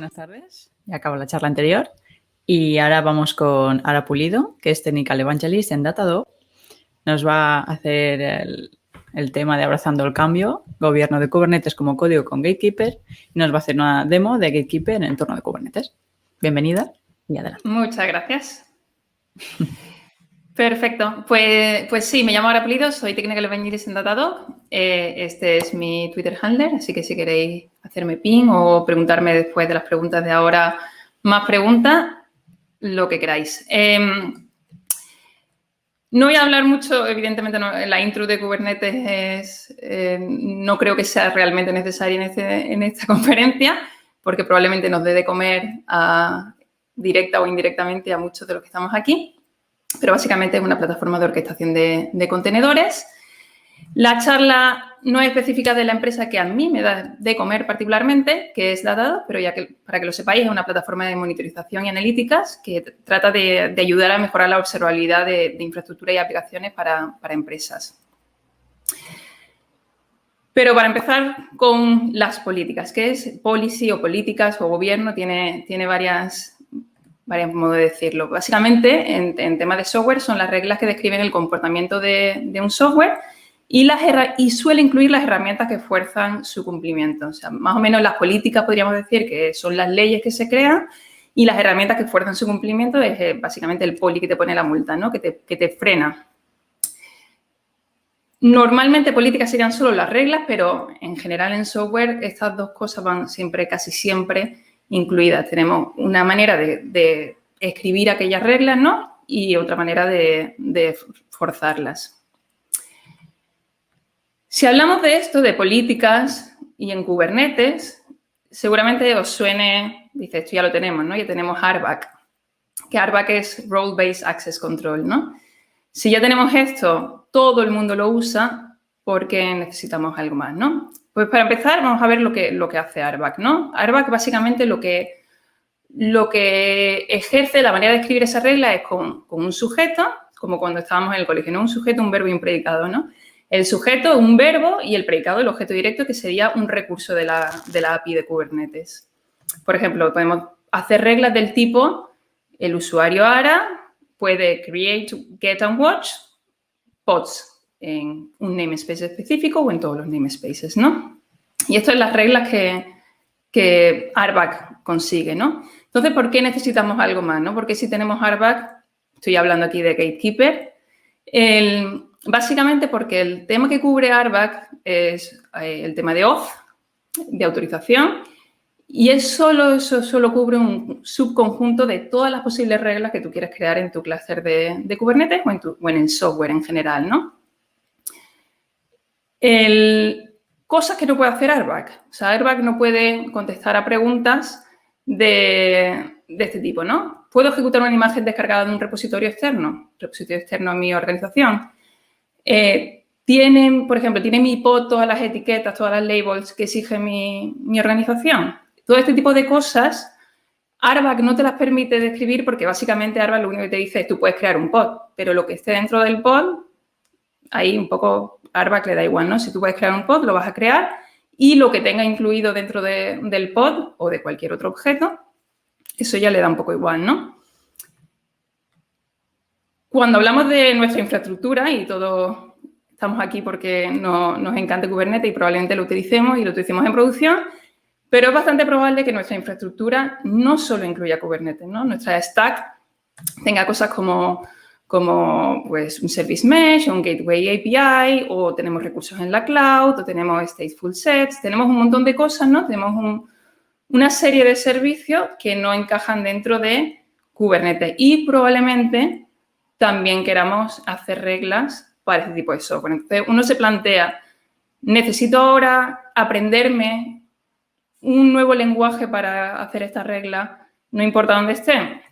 buenas tardes. Ya acabó la charla anterior y ahora vamos con Ara Pulido, que es Technical Evangelist en Datadog. Nos va a hacer el tema de Abrazando el Cambio, gobierno de Kubernetes como código con Gatekeeper, y nos va a hacer una demo de Gatekeeper en el entorno de Kubernetes. Bienvenida y adelante. Muchas gracias. Perfecto. Pues sí, me llamo Ara Pulido, soy Technical Evangelist en Datadog. Este es mi Twitter handler, así que si queréis hacerme ping o preguntarme después de las preguntas de ahora más preguntas, lo que queráis. No voy a hablar mucho, evidentemente la intro de Kubernetes no creo que sea realmente necesaria en esta conferencia, porque probablemente nos dé de comer directa o indirectamente a muchos de los que estamos aquí. Pero básicamente es una plataforma de orquestación de contenedores. La charla no es específica de la empresa que a mí me da de comer particularmente, que es Datadog, pero ya que para que lo sepáis es una plataforma de monitorización y analíticas que trata de ayudar a mejorar la observabilidad de infraestructura y aplicaciones para empresas. Pero para empezar con las políticas, ¿qué es policy o políticas o gobierno? Tiene varias modos de decirlo. Básicamente, en temas de software, son las reglas que describen el comportamiento de un software y suele incluir las herramientas que fuerzan su cumplimiento. O sea, más o menos las políticas podríamos decir que son las leyes que se crean y las herramientas que fuerzan su cumplimiento es básicamente el poli que te pone la multa, ¿no? que te frena. Normalmente políticas serían solo las reglas, pero en general en software estas dos cosas van casi siempre incluidas. Tenemos una manera de escribir aquellas reglas, ¿no? Y otra manera de forzarlas. Si hablamos de esto, de políticas y en Kubernetes, seguramente os suene, dice, esto ya lo tenemos, ¿no? Ya tenemos RBAC, que RBAC es Role Based Access Control, ¿no? Si ya tenemos esto, todo el mundo lo usa, ¿por qué necesitamos algo más, no? Pues para empezar, vamos a ver lo que hace RBAC, ¿no? RBAC básicamente lo que ejerce, la manera de escribir esa regla es con un sujeto, como cuando estábamos en el colegio, ¿no? Un sujeto, un verbo y un predicado, ¿no? El sujeto, un verbo y el predicado, el objeto directo, que sería un recurso de la API de Kubernetes. Por ejemplo, podemos hacer reglas del tipo, el usuario Ara puede create, get and watch pods en un namespace específico o en todos los namespaces, ¿no? Y esto es las reglas que RBAC consigue, ¿no? Entonces, ¿por qué necesitamos algo más, no? Porque si tenemos RBAC, estoy hablando aquí de Gatekeeper, básicamente porque el tema que cubre RBAC es el tema de auth, de autorización, y eso solo cubre un subconjunto de todas las posibles reglas que tú quieres crear en tu clúster de Kubernetes o en el software en general, ¿no? Cosas que no puede hacer RBAC. O sea, RBAC no puede contestar a preguntas de este tipo, ¿no? ¿Puedo ejecutar una imagen descargada de un repositorio externo a mi organización? Por ejemplo, ¿tiene mi pod todas las etiquetas, todas las labels que exige mi organización? Todo este tipo de cosas, RBAC no te las permite describir porque básicamente RBAC lo único que te dice es tú puedes crear un pod, pero lo que esté dentro del pod, ahí un poco RBAC le da igual, ¿no? Si tú puedes crear un pod, lo vas a crear y lo que tenga incluido dentro del pod o de cualquier otro objeto, eso ya le da un poco igual, ¿no? Cuando hablamos de nuestra infraestructura y todos estamos aquí porque nos encanta Kubernetes y probablemente lo utilicemos y lo utilicemos en producción, pero es bastante probable que nuestra infraestructura no solo incluya Kubernetes, ¿no? Nuestra stack tenga cosas como pues, un Service Mesh, un Gateway API, o tenemos recursos en la cloud, o tenemos stateful sets, tenemos un montón de cosas, ¿no? Tenemos una serie de servicios que no encajan dentro de Kubernetes y probablemente también queramos hacer reglas para este tipo de software. Entonces, uno se plantea, ¿necesito ahora aprenderme un nuevo lenguaje para hacer esta regla, no importa dónde esté?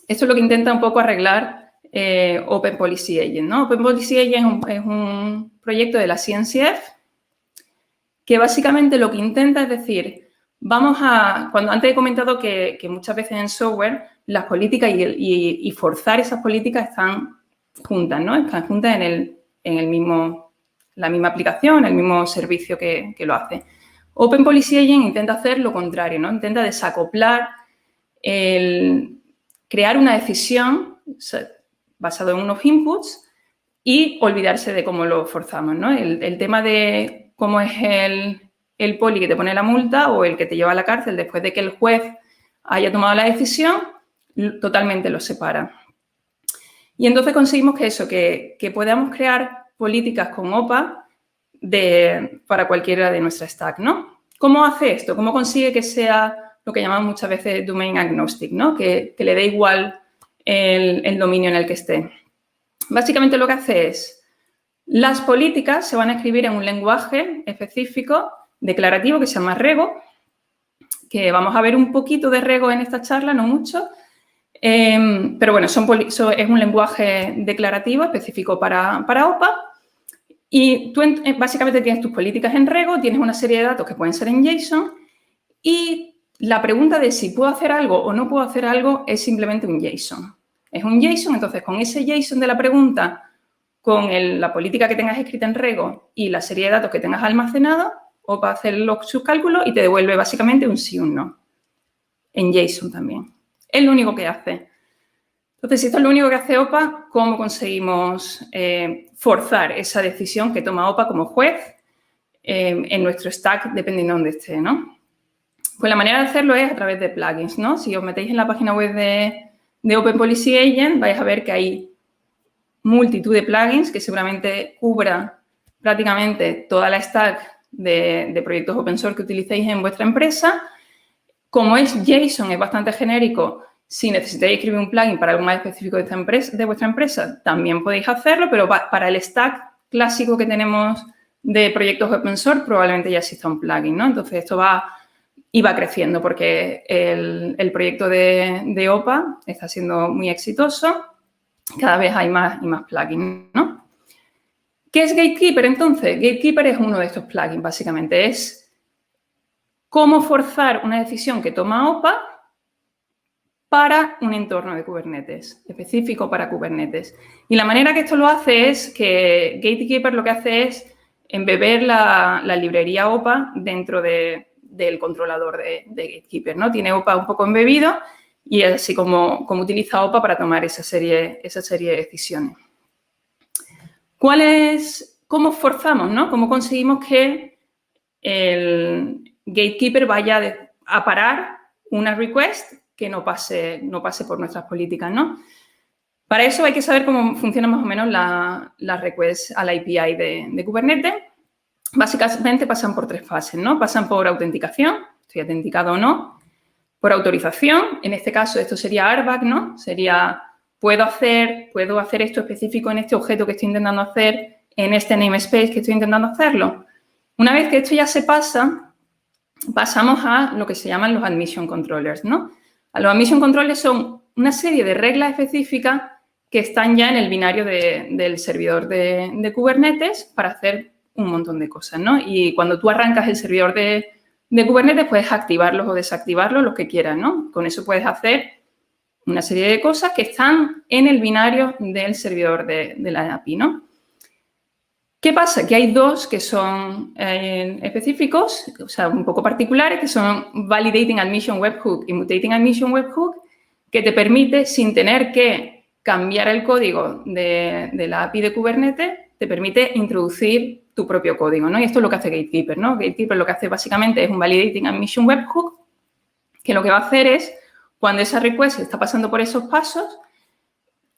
Esto es lo que intenta un poco arreglar Open Policy Agent, ¿no? Open Policy Agent es un proyecto de la CNCF que básicamente lo que intenta es decir, antes he comentado que muchas veces en software las políticas y forzar esas políticas están juntas, ¿no? Están juntas en la misma aplicación, el mismo servicio que lo hace. Open Policy Agent intenta hacer lo contrario, ¿no? Intenta desacoplar, crear una decisión basada en unos inputs y olvidarse de cómo lo forzamos, ¿no? El tema de cómo es el poli que te pone la multa o el que te lleva a la cárcel después de que el juez haya tomado la decisión, totalmente lo separa. Y entonces conseguimos que podamos crear políticas con OPA para cualquiera de nuestras stack, ¿no? ¿Cómo hace esto? ¿Cómo consigue que sea lo que llamamos muchas veces domain agnostic, ¿no? Que le dé igual el dominio en el que esté. Básicamente lo que hace es, las políticas se van a escribir en un lenguaje específico, declarativo, que se llama Rego, que vamos a ver un poquito de Rego en esta charla, no mucho, pero bueno, es un lenguaje declarativo específico para OPA. Y tú básicamente tienes tus políticas en Rego, tienes una serie de datos que pueden ser en JSON y la pregunta de si puedo hacer algo o no puedo hacer algo es simplemente un JSON. Es un JSON, entonces con ese JSON de la pregunta, con la política que tengas escrita en Rego y la serie de datos que tengas almacenado, OPA va a hacer sus cálculos y te devuelve básicamente un sí o un no. En JSON también. Es lo único que hace. Entonces, si esto es lo único que hace OPA, ¿cómo conseguimos forzar esa decisión que toma OPA como juez en nuestro stack, dependiendo de dónde esté, ¿no? Pues la manera de hacerlo es a través de plugins, ¿no? Si os metéis en la página web de Open Policy Agent, vais a ver que hay multitud de plugins que seguramente cubra prácticamente toda la stack de proyectos open source que utilicéis en vuestra empresa. Como es JSON, es bastante genérico. Si necesitáis escribir un plugin para algo más específico de vuestra empresa, también podéis hacerlo, pero para el stack clásico que tenemos de proyectos open source, probablemente ya exista un plugin, ¿no? Entonces, esto va creciendo porque el proyecto de OPA está siendo muy exitoso. Cada vez hay más y más plugins, ¿no? ¿Qué es Gatekeeper, entonces? Gatekeeper es uno de estos plugins, básicamente. Es cómo forzar una decisión que toma OPA para un entorno de Kubernetes, específico para Kubernetes. Y la manera que esto lo hace es que Gatekeeper lo que hace es embeber la librería OPA dentro del controlador de Gatekeeper, ¿no? Tiene OPA un poco embebido y es así como utiliza OPA para tomar esa serie de decisiones. ¿Cómo forzamos, ¿no? ¿Cómo conseguimos que el Gatekeeper vaya a parar una request que no pase por nuestras políticas, ¿no? Para eso hay que saber cómo funcionan más o menos las requests a la API de Kubernetes. Básicamente pasan por 3 fases, ¿no? Pasan por autenticación, estoy autenticado o no, por autorización, en este caso esto sería RBAC, ¿no? Sería, puedo hacer esto específico en este objeto que estoy intentando hacer, en este namespace que estoy intentando hacerlo. Una vez que esto ya se pasa, pasamos a lo que se llaman los admission controllers, ¿no? Los admission controllers son una serie de reglas específicas que están ya en el binario del servidor de Kubernetes para hacer un montón de cosas, ¿no? Y cuando tú arrancas el servidor de Kubernetes, puedes activarlos o desactivarlos, los que quieras, ¿no? Con eso puedes hacer una serie de cosas que están en el binario del servidor de la API, ¿no? ¿Qué pasa? Que hay 2 que son específicos, o sea, un poco particulares, que son Validating Admission Webhook y Mutating Admission Webhook, que te permite, sin tener que cambiar el código de la API de Kubernetes, te permite introducir tu propio código, ¿no? Y esto es lo que hace Gatekeeper, ¿no? Gatekeeper lo que hace básicamente es un Validating Admission Webhook, que lo que va a hacer es, cuando esa request está pasando por esos pasos,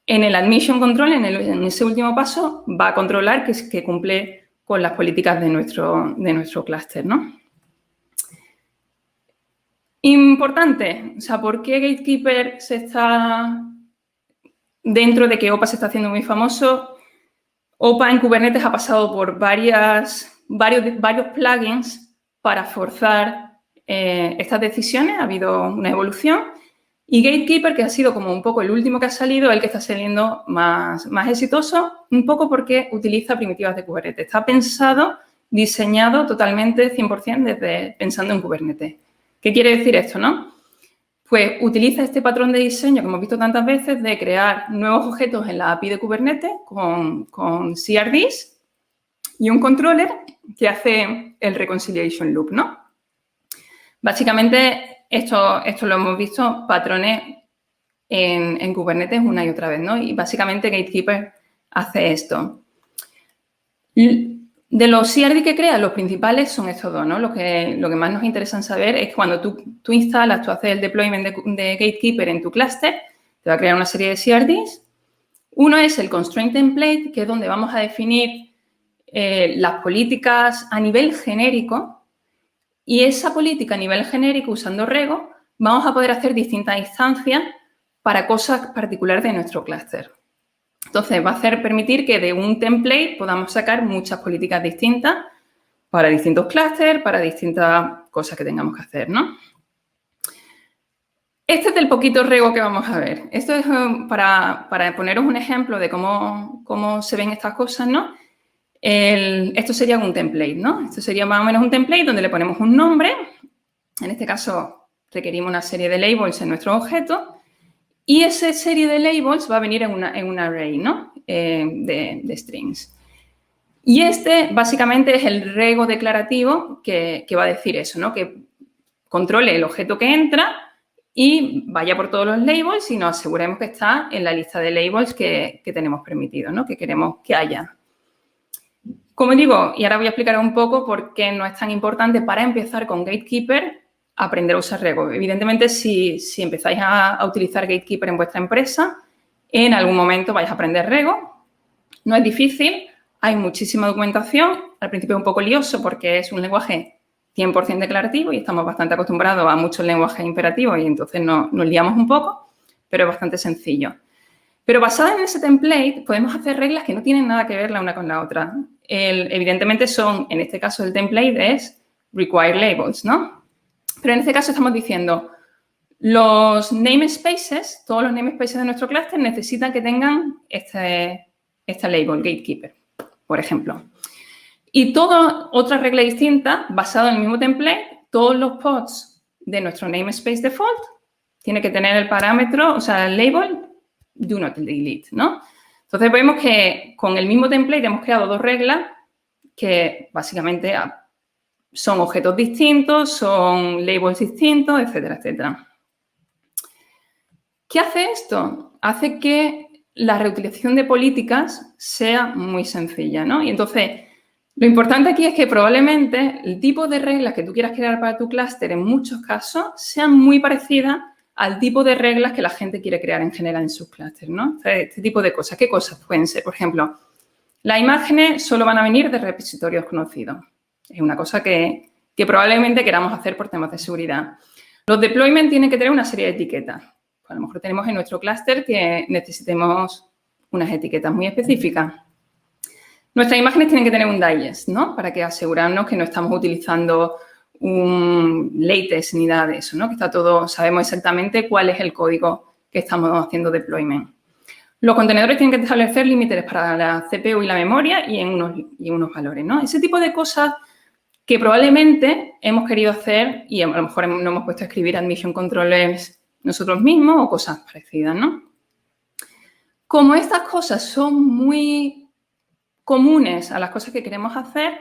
en el admission control, en ese último paso, va a controlar que cumple con las políticas de nuestro clúster, ¿no? Importante, o sea, ¿por qué Gatekeeper dentro de que OPA se está haciendo muy famoso? OPA en Kubernetes ha pasado por varios plugins para forzar estas decisiones, ha habido una evolución. Y Gatekeeper, que ha sido como un poco el último que ha salido, el que está saliendo más exitoso, un poco porque utiliza primitivas de Kubernetes. Está pensado, diseñado totalmente 100% pensando en Kubernetes. ¿Qué quiere decir esto, no? Pues utiliza este patrón de diseño que hemos visto tantas veces de crear nuevos objetos en la API de Kubernetes con CRDs y un controller que hace el reconciliation loop, ¿no? Básicamente, esto lo hemos visto, patrones en Kubernetes una y otra vez, ¿no? Y básicamente Gatekeeper hace esto. De los CRD que crea, los principales son estos dos, ¿no? Lo que más nos interesa saber es que cuando tú instalas, tú haces el deployment de Gatekeeper en tu clúster, te va a crear una serie de CRDs. Uno es el Constraint Template, que es donde vamos a definir las políticas a nivel genérico, y esa política a nivel genérico, usando Rego, vamos a poder hacer distintas instancias para cosas particulares de nuestro clúster. Entonces, va a permitir que de un template podamos sacar muchas políticas distintas para distintos clústeres, para distintas cosas que tengamos que hacer, ¿no? Este es el poquito Rego que vamos a ver. Esto es para poneros un ejemplo de cómo se ven estas cosas, ¿no? Esto sería un template, ¿no? Esto sería más o menos un template donde le ponemos un nombre. En este caso, requerimos una serie de labels en nuestro objeto. Y esa serie de labels va a venir en un array, ¿no? De strings. Y este, básicamente, es el Rego declarativo que va a decir eso, ¿no? Que controle el objeto que entra y vaya por todos los labels y nos aseguremos que está en la lista de labels que tenemos permitido, ¿no? Que queremos que haya. Como digo, y ahora voy a explicar un poco por qué no es tan importante para empezar con Gatekeeper aprender a usar Rego. Evidentemente, si empezáis a utilizar Gatekeeper en vuestra empresa, en algún momento vais a aprender Rego. No es difícil, hay muchísima documentación. Al principio es un poco lioso porque es un lenguaje 100% declarativo y estamos bastante acostumbrados a muchos lenguajes imperativos y entonces nos liamos un poco, pero es bastante sencillo. Pero basada en ese template, podemos hacer reglas que no tienen nada que ver la una con la otra. Evidentemente en este caso el template es require labels, ¿no? Pero en este caso estamos diciendo, los namespaces, todos los namespaces de nuestro clúster necesitan que tengan este label, Gatekeeper, por ejemplo. Y toda otra regla distinta, basada en el mismo template, todos los pods de nuestro namespace default tiene que tener el parámetro, o sea, el label do not delete, ¿no? Entonces, vemos que con el mismo template hemos creado dos reglas que básicamente son objetos distintos, son labels distintos, etcétera, etcétera. ¿Qué hace esto? Hace que la reutilización de políticas sea muy sencilla, ¿no? Y entonces, lo importante aquí es que probablemente el tipo de reglas que tú quieras crear para tu clúster en muchos casos sean muy parecidas al tipo de reglas que la gente quiere crear en general en sus clústeres, ¿no? Este tipo de cosas. ¿Qué cosas pueden ser? Por ejemplo, las imágenes solo van a venir de repositorios conocidos. Es una cosa que probablemente queramos hacer por temas de seguridad. Los deployments tienen que tener una serie de etiquetas. A lo mejor tenemos en nuestro clúster que necesitemos unas etiquetas muy específicas. Nuestras imágenes tienen que tener un digest, ¿no? Para que asegurarnos que no estamos utilizando un latest ni nada de eso, ¿no? Que está todo, sabemos exactamente cuál es el código que estamos haciendo deployment. Los contenedores tienen que establecer límites para la CPU y la memoria y unos valores, ¿no? Ese tipo de cosas que probablemente hemos querido hacer y a lo mejor no hemos puesto a escribir admission controllers nosotros mismos o cosas parecidas, ¿no? Como estas cosas son muy comunes a las cosas que queremos hacer,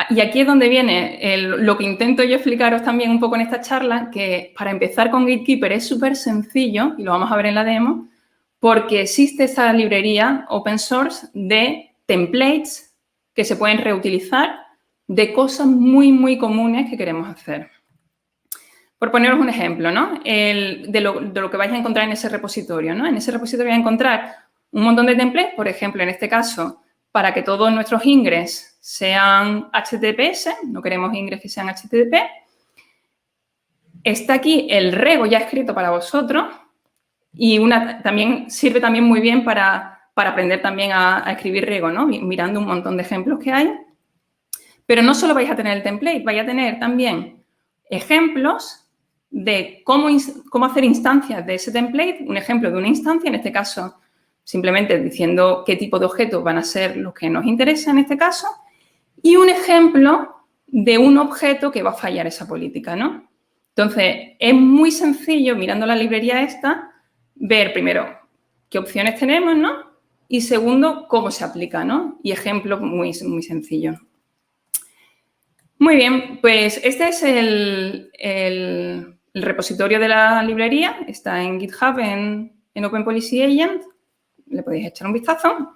y aquí es donde viene lo que intento yo explicaros también un poco en esta charla, que para empezar con Gatekeeper es súper sencillo, y lo vamos a ver en la demo, porque existe esta librería open source de templates que se pueden reutilizar de cosas muy, muy comunes que queremos hacer. Por poneros un ejemplo, ¿no? De lo que vais a encontrar en ese repositorio, ¿no? En ese repositorio vais a encontrar un montón de templates, por ejemplo, en este caso, para que todos nuestros ingres sean HTTPS, no queremos ingres que sean HTTP. Está aquí el Rego ya escrito para vosotros y sirve también muy bien para aprender también a escribir Rego, ¿no? Mirando un montón de ejemplos que hay. Pero no solo vais a tener el template, vais a tener también ejemplos de cómo hacer instancias de ese template, un ejemplo de una instancia, en este caso, simplemente diciendo qué tipo de objetos van a ser los que nos interesan en este caso, y un ejemplo de un objeto que va a fallar esa política, ¿no? Entonces, es muy sencillo, mirando la librería esta, ver primero qué opciones tenemos, ¿no? Y segundo, cómo se aplica, ¿no? Y ejemplos muy, muy sencillos. Muy bien, pues este es el repositorio de la librería. Está en GitHub, en Open Policy Agent. Le podéis echar un vistazo.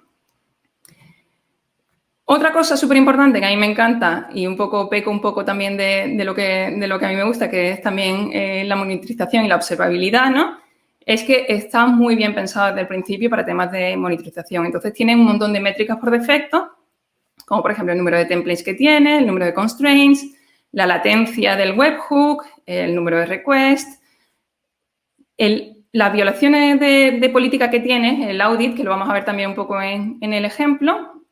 Otra cosa súper importante que a mí me encanta y un poco peco un poco también de lo que a mí me gusta, que es también la monitorización y la observabilidad, ¿no? Es que está muy bien pensado desde el principio para temas de monitorización. Entonces, tiene un montón de métricas por defecto, como por ejemplo el número de templates que tiene, el número de constraints, la latencia del webhook, el número de requests, las violaciones de política que tiene, el audit, que lo vamos a ver también un poco en el ejemplo,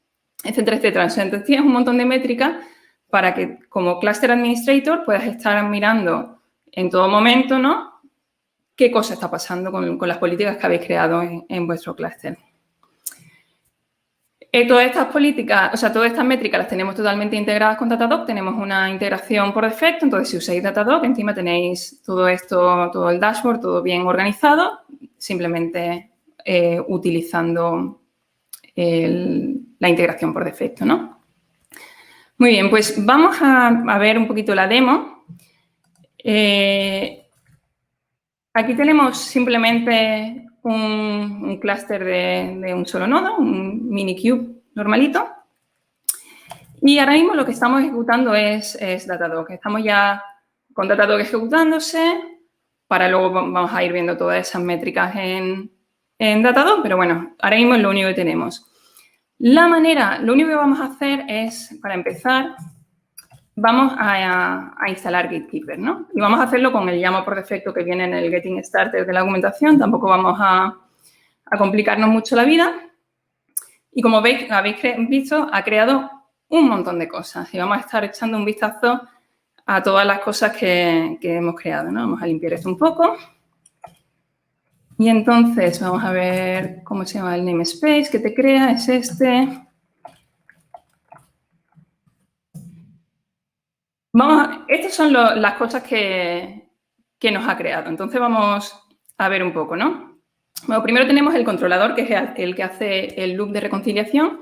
etcétera, etcétera. Entonces, tienes un montón de métricas para que, como Cluster Administrator, puedas estar mirando en todo momento, ¿no?, qué cosa está pasando con las políticas que habéis creado en vuestro clúster. Todas estas políticas, o sea, todas estas métricas las tenemos totalmente integradas con Datadog. Tenemos una integración por defecto. Entonces, si usáis Datadog, encima tenéis todo esto, todo el dashboard, todo bien organizado, simplemente utilizando la integración por defecto, ¿no? Muy bien, pues vamos a ver un poquito la demo. Aquí tenemos simplemente un clúster de un solo nodo, un Minikube normalito. Y ahora mismo lo que estamos ejecutando es Datadog. Estamos ya con Datadog ejecutándose. Para luego vamos a ir viendo todas esas métricas en Datadog, pero bueno, ahora mismo es lo único que tenemos. Lo único que vamos a hacer es, para empezar, vamos a instalar Gatekeeper, ¿no? Y vamos a hacerlo con el YAML por defecto que viene en el Getting Started de la documentación. Tampoco vamos a complicarnos mucho la vida. Y como veis, habéis visto, ha creado un montón de cosas. Y vamos a estar echando un vistazo a todas las cosas que hemos creado, ¿no? Vamos a limpiar esto un poco. Y entonces vamos a ver cómo se llama el namespace que te crea. Es este. Estas son las cosas que nos ha creado. Entonces, vamos a ver un poco, ¿no? Bueno, primero tenemos el controlador, que es el que hace el loop de reconciliación,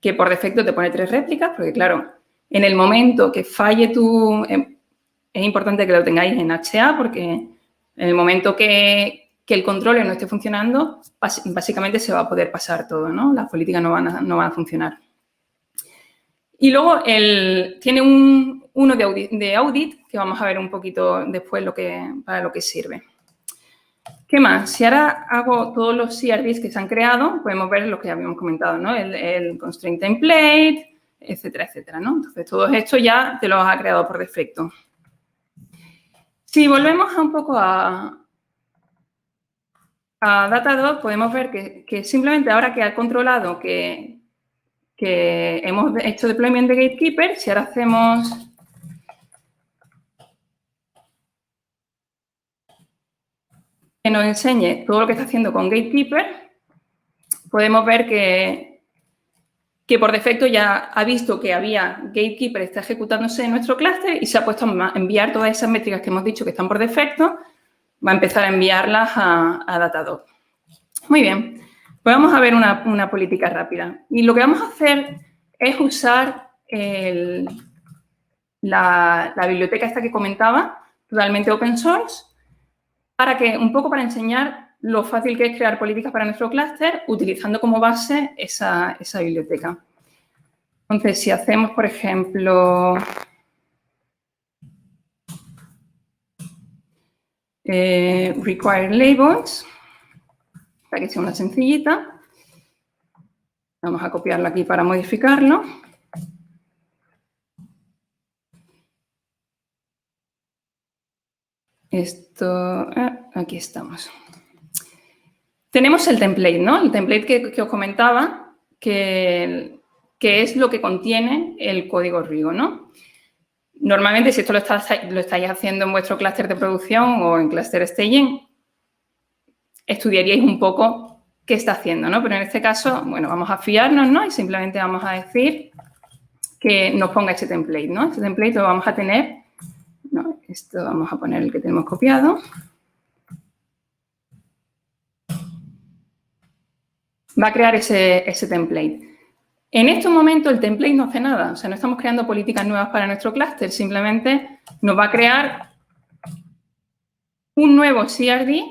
que por defecto te pone 3 réplicas, porque, claro, en el momento que falle es importante que lo tengáis en HA, porque en el momento que el controller no esté funcionando, básicamente se va a poder pasar todo, ¿no? Las políticas no van a funcionar. Y luego tiene uno de audit, que vamos a ver un poquito después para lo que sirve. ¿Qué más? Si ahora hago todos los CRDs que se han creado, podemos ver lo que habíamos comentado, ¿no? El constraint template, etcétera, etcétera, ¿no? Entonces, todo esto ya te lo ha creado por defecto. Si volvemos un poco a Datadog, podemos ver que simplemente ahora que ha controlado que hemos hecho deployment de Gatekeeper, si ahora hacemos que nos enseñe todo lo que está haciendo con Gatekeeper, podemos ver que por defecto ya ha visto que había Gatekeeper, está ejecutándose en nuestro clúster y se ha puesto a enviar todas esas métricas que hemos dicho que están por defecto, va a empezar a enviarlas a Datadog. Muy bien, pues vamos a ver una política rápida. Y lo que vamos a hacer es usar la biblioteca esta que comentaba, totalmente open source, un poco para enseñar lo fácil que es crear políticas para nuestro clúster utilizando como base esa biblioteca. Entonces, si hacemos, por ejemplo, require labels, para que sea una sencillita, vamos a copiarlo aquí para modificarlo. Esto, aquí estamos. Tenemos el template, ¿no? El template que os comentaba, que es lo que contiene el código Rhigo, ¿no? Normalmente, si esto lo estáis haciendo en vuestro clúster de producción o en cluster staging, estudiaríais un poco qué está haciendo, ¿no? Pero en este caso, bueno, vamos a fiarnos, ¿no? Y simplemente vamos a decir que nos ponga este template, ¿no? Este template lo vamos a tener, no, esto vamos a poner el que tenemos copiado. Va a crear ese template. En estos momentos el template no hace nada, o sea, no estamos creando políticas nuevas para nuestro clúster, simplemente nos va a crear un nuevo CRD,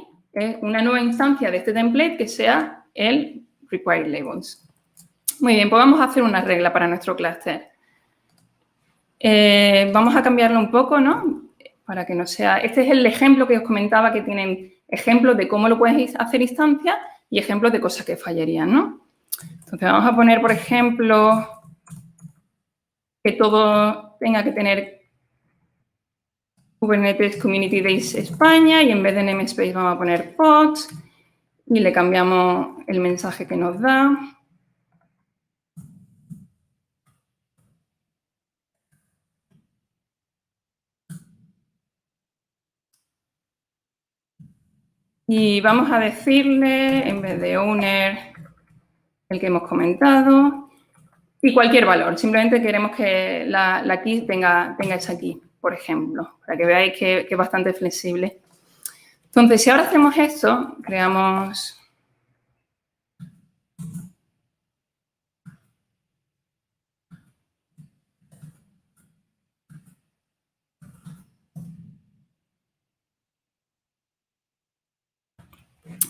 una nueva instancia de este template que sea el required labels. Muy bien, pues vamos a hacer una regla para nuestro clúster. Vamos a cambiarlo un poco, ¿no? Para que no sea... Este es el ejemplo que os comentaba, que tienen ejemplos de cómo lo puedes hacer instancia y ejemplos de cosas que fallarían, ¿no? Entonces, vamos a poner, por ejemplo, que todo tenga que tener Kubernetes Community Days España y en vez de namespace vamos a poner pods y le cambiamos el mensaje que nos da. Y vamos a decirle, en vez de owner, el que hemos comentado, y cualquier valor. Simplemente queremos que la key tenga esa key, por ejemplo, para que veáis que es bastante flexible. Entonces, si ahora hacemos esto, creamos...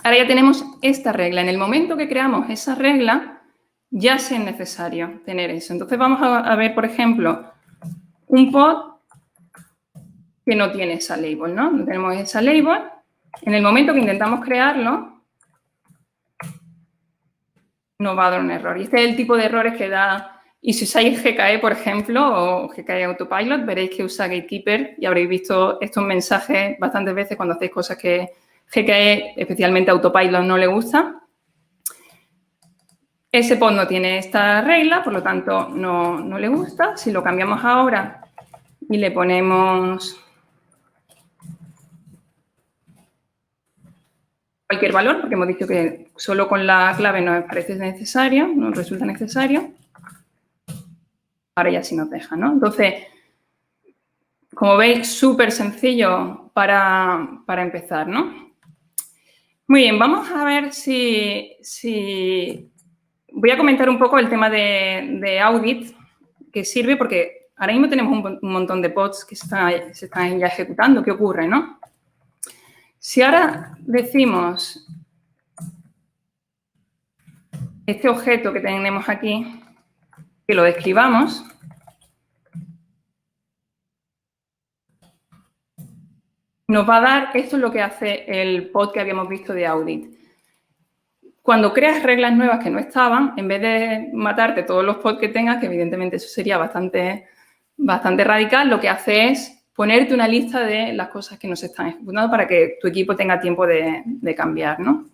Ahora ya tenemos esta regla. En el momento que creamos esa regla, ya sí es necesario tener eso. Entonces, vamos a ver, por ejemplo, un pod que no tiene esa label, ¿no? No tenemos esa label. En el momento que intentamos crearlo, nos va a dar un error. Y este es el tipo de errores que da... Y si usáis GKE, por ejemplo, o GKE Autopilot, veréis que usa Gatekeeper y habréis visto estos mensajes bastantes veces cuando hacéis cosas que GKE, especialmente Autopilot, no le gusta. Ese pod no tiene esta regla, por lo tanto, no le gusta. Si lo cambiamos ahora y le ponemos cualquier valor, porque hemos dicho que solo con la clave nos parece necesario, nos resulta necesario. Ahora ya sí nos deja, ¿no? Entonces, como veis, súper sencillo para empezar, ¿no? Muy bien, vamos a ver si... Voy a comentar un poco el tema de audit, que sirve porque ahora mismo tenemos un montón de pods que se están ya ejecutando. ¿Qué ocurre, no? Si ahora decimos este objeto que tenemos aquí, que lo describamos, nos va a dar, esto es lo que hace el pod que habíamos visto de audit. Cuando creas reglas nuevas que no estaban, en vez de matarte todos los pods que tengas, que evidentemente eso sería bastante radical, lo que hace es ponerte una lista de las cosas que no se están ejecutando para que tu equipo tenga tiempo de cambiar, ¿no?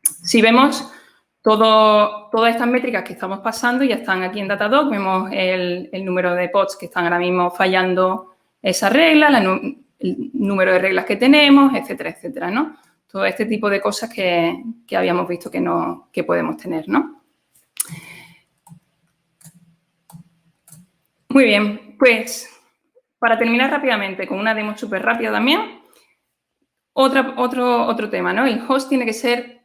Si vemos todas estas métricas que estamos pasando ya están aquí en Datadog, vemos el número de pods que están ahora mismo fallando esa regla, el número de reglas que tenemos, etcétera, etcétera, ¿no? Todo este tipo de cosas que habíamos visto que podemos tener, ¿no? Muy bien, pues para terminar rápidamente con una demo súper rápida también, otro tema, ¿no? El host tiene que ser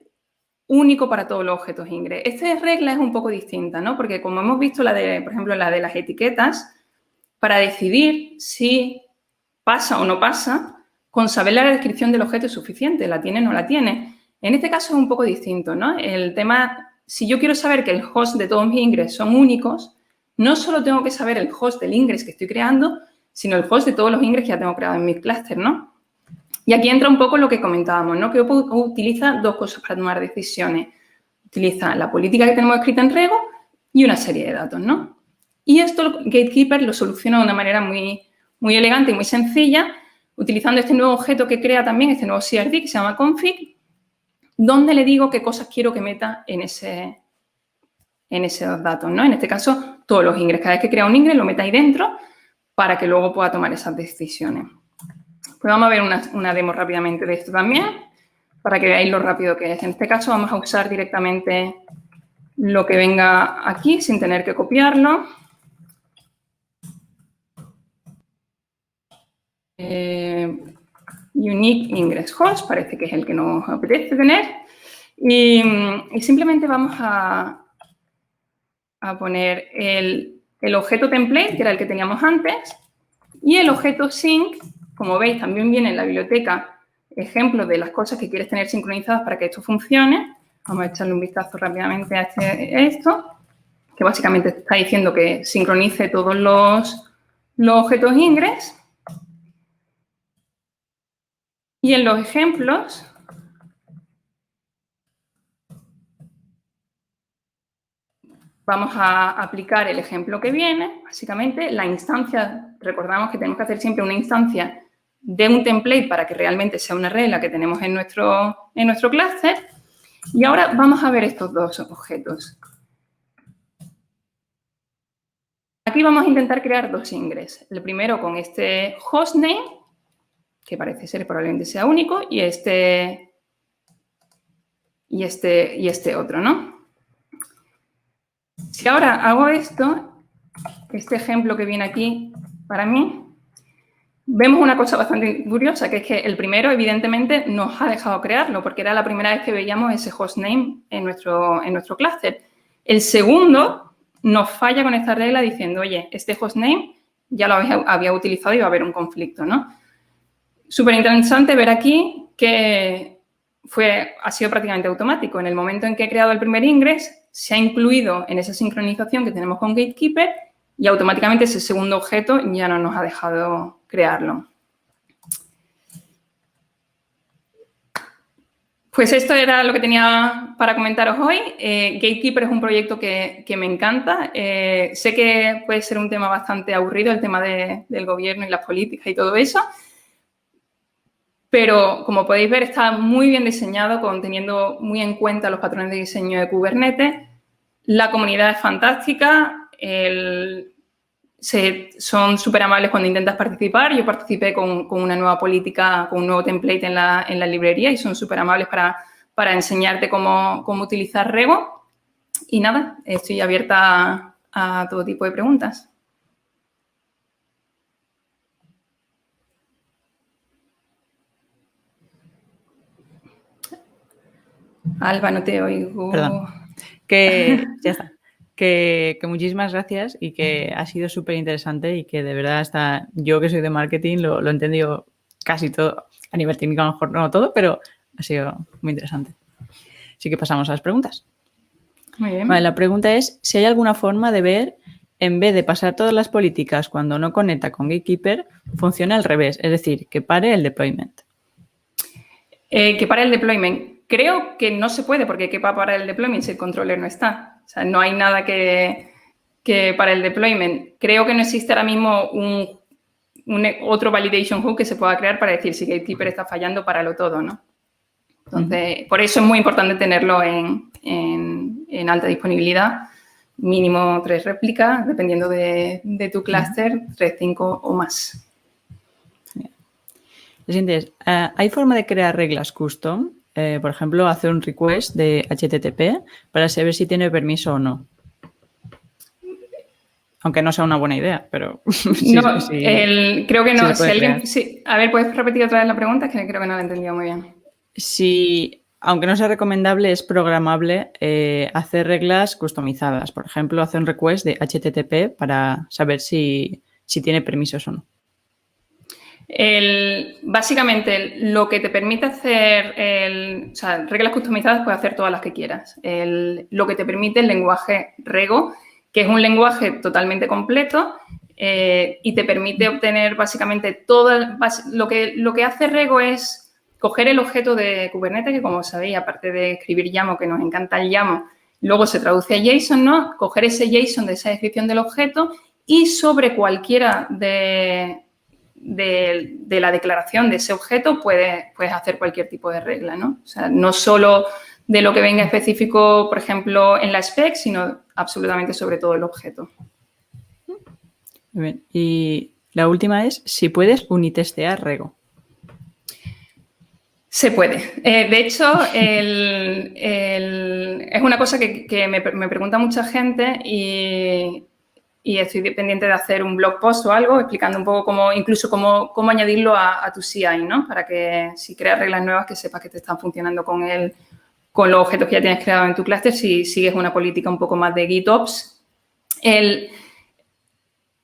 único para todos los objetos Ingres. Esta regla es un poco distinta, ¿no? Porque como hemos visto, por ejemplo, la de las etiquetas, para decidir si pasa o no pasa, con saber la descripción del objeto es suficiente, la tiene o no la tiene. En este caso es un poco distinto, ¿no? El tema, si yo quiero saber que el host de todos mis ingres son únicos, no solo tengo que saber el host del ingres que estoy creando, sino el host de todos los ingres que ya tengo creado en mi clúster, ¿no? Y aquí entra un poco lo que comentábamos, ¿no? Que utiliza dos cosas para tomar decisiones. Utiliza la política que tenemos escrita en Rego y una serie de datos, ¿no? Y esto Gatekeeper lo soluciona de una manera muy elegante y muy sencilla, utilizando este nuevo objeto que crea también, este nuevo CRD que se llama config, donde le digo qué cosas quiero que meta en esos datos, ¿no? En este caso, todos los ingres. Cada vez que crea un ingres, lo meta ahí dentro para que luego pueda tomar esas decisiones. Pues vamos a ver una demo rápidamente de esto también, para que veáis lo rápido que es. En este caso, vamos a usar directamente lo que venga aquí, sin tener que copiarlo. Unique Ingress Host, parece que es el que nos apetece tener. Y simplemente vamos a a poner el objeto template, que era el que teníamos antes, y el objeto sync, como veis, también viene en la biblioteca ejemplos de las cosas que quieres tener sincronizadas para que esto funcione. Vamos a echarle un vistazo rápidamente a esto, que básicamente está diciendo que sincronice todos los objetos ingress. Y en los ejemplos, vamos a aplicar el ejemplo que viene. Básicamente, la instancia, recordamos que tenemos que hacer siempre una instancia de un template para que realmente sea una regla que tenemos en nuestro clúster. Y ahora vamos a ver estos dos objetos. Aquí vamos a intentar crear dos ingress. El primero con este hostname, que parece ser probablemente sea único, y este otro, ¿no? Si ahora hago esto, este ejemplo que viene aquí para mí, vemos una cosa bastante curiosa, que es que el primero, evidentemente, nos ha dejado crearlo, porque era la primera vez que veíamos ese hostname en nuestro clúster. El segundo nos falla con esta regla diciendo, oye, este hostname ya lo había utilizado y va a haber un conflicto, ¿no? Súper interesante ver aquí que ha sido prácticamente automático. En el momento en que he creado el primer ingress, se ha incluido en esa sincronización que tenemos con Gatekeeper y automáticamente ese segundo objeto ya no nos ha dejado crearlo. Pues esto era lo que tenía para comentaros hoy. Gatekeeper es un proyecto que me encanta. Sé que puede ser un tema bastante aburrido, el tema del gobierno y las políticas y todo eso. Pero, como podéis ver, está muy bien diseñado, teniendo muy en cuenta los patrones de diseño de Kubernetes. La comunidad es fantástica. Son súper amables cuando intentas participar. Yo participé con una nueva política, con un nuevo template en la librería y son súper amables para enseñarte cómo utilizar Rego. Y nada, estoy abierta a todo tipo de preguntas. Alba, no te oigo. Perdón. Ya está. Que muchísimas gracias y que ha sido súper interesante y que de verdad yo que soy de marketing lo he entendido casi todo. A nivel técnico a lo mejor no todo, pero ha sido muy interesante. Así que pasamos a las preguntas. Muy bien. Vale, la pregunta es si hay alguna forma de ver, en vez de pasar todas las políticas cuando no conecta con Gatekeeper, funciona al revés, es decir, que pare el deployment. Que pare el deployment. Creo que no se puede porque ¿qué va a parar el deployment si el controller no está? O sea, no hay nada que para el deployment. Creo que no existe ahora mismo otro validation hook que se pueda crear para decir si Gatekeeper está fallando, páralo todo, ¿no? Entonces, por eso es muy importante tenerlo en alta disponibilidad. Mínimo 3 réplicas, dependiendo de tu clúster, 3, 5 o más. Lo siguiente es, ¿hay forma de crear reglas custom? Por ejemplo, hacer un request de HTTP para saber si tiene permiso o no. Aunque no sea una buena idea, pero... creo que no. Sí, a ver, ¿puedes repetir otra vez la pregunta? Que creo que no la he entendido muy bien. Si, aunque no sea recomendable, es programable hacer reglas customizadas. Por ejemplo, hacer un request de HTTP para saber si tiene permisos o no. Básicamente, lo que te permite hacer, reglas customizadas puedes hacer todas las que quieras. Lo que te permite el lenguaje Rego, que es un lenguaje totalmente completo y te permite obtener básicamente todo. Lo que hace Rego es coger el objeto de Kubernetes, que como sabéis, aparte de escribir YAML, que nos encanta el YAML, luego se traduce a JSON, ¿no? Coger ese JSON de esa descripción del objeto y sobre cualquiera de la declaración de ese objeto puedes hacer cualquier tipo de regla, ¿no? O sea, no solo de lo que venga específico, por ejemplo, en la spec, sino absolutamente sobre todo el objeto. Muy bien. Y la última es si puedes unitestear Rego. Se puede. De hecho, es una cosa que me pregunta mucha gente y estoy pendiente de hacer un blog post o algo explicando un poco cómo añadirlo a tu CI, ¿no? Para que si creas reglas nuevas que sepas que te están funcionando con los objetos que ya tienes creado en tu clúster. Si sigues una política un poco más de GitOps,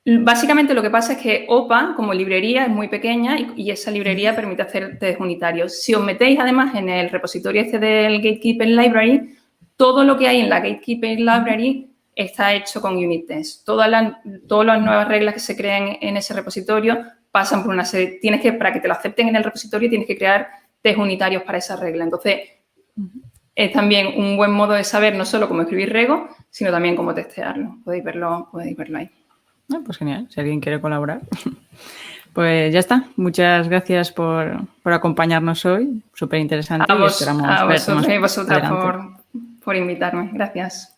Básicamente lo que pasa es que OPA, como librería, es muy pequeña y esa librería permite hacer test unitarios. Si os metéis, además, en el repositorio este del Gatekeeper Library, todo lo que hay en la Gatekeeper Library está hecho con unit test. Todas las nuevas reglas que se creen en ese repositorio pasan por una serie. Para que te lo acepten en el repositorio, tienes que crear test unitarios para esa regla. Entonces, es también un buen modo de saber no solo cómo escribir Rego, sino también cómo testearlo. Podéis verlo ahí. Pues genial, si alguien quiere colaborar. Pues ya está. Muchas gracias por acompañarnos hoy. Súper interesante. A y esperamos verte más vosotras adelante. por invitarme. Gracias.